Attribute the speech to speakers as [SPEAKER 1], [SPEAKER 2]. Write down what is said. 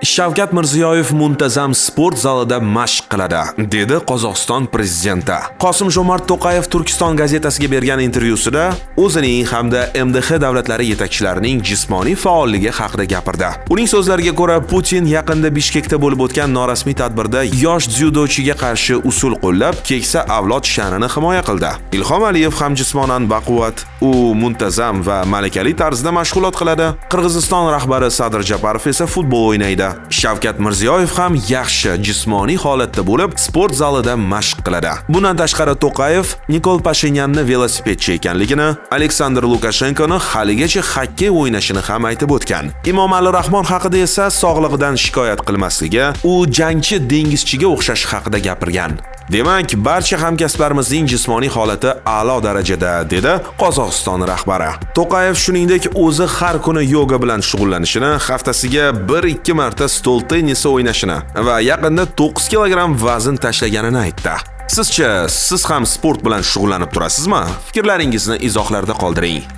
[SPEAKER 1] Shavkat Mirziyoyev muntazam sport zalida mashq qiladi, dedi Qozog'iston prezidenti. Qosim-Jomart To'qayev Turkiston gazetasiga bergan intervyusida o'zining hamda MDH davlatlari yetakchilarining jismoniy faolligi haqida gapirdi. Uning so'zlariga ko'ra, Putin yaqinda Bishkekda bo'lib o'tgan norasmiy tadbirda yosh dzyudochiga qarshi usul qo'llab, keksa avlod sha'nini himoya qildi. Ilhom Aliyev ham jismonan baquvvat, u muntazam va malakali tarzda mashg'ulot qiladi. Qirg'iziston rahbari Sadir Japarov esa futbol o'ynaydi. Shavkat Mirziyoyev ham yaxshi jismoniy holatda bo'lib, sport zalida mashq qiladi. Bundan tashqari To'qayev Nikol Pashinyanni velosipedchi ekanligini, Aleksandr Lukashenkoni haligacha xokkey o'ynashini ham aytib o'tgan. Emomali Rahmon haqida esa sog'lig'idan shikoyat qilmasligi, u jangchi dengizchiga o'xshashi haqida gapirgan. Demak, barcha hamkasblarimizning jismoniy holati a'lo darajada, dedi Qozog'iston rahbari. To'qayev shuningdek, o'zi har kuni yoga bilan shug'ullanishini, haftasiga 1-2 marta stol tennisi o'ynashini va yaqinda 9 kilogramm vazn tashlaganini aytdi. Sizcha, siz ham sport bilan shug'ullanib turasizmi? Fikrlaringizni izohlarda qoldiring.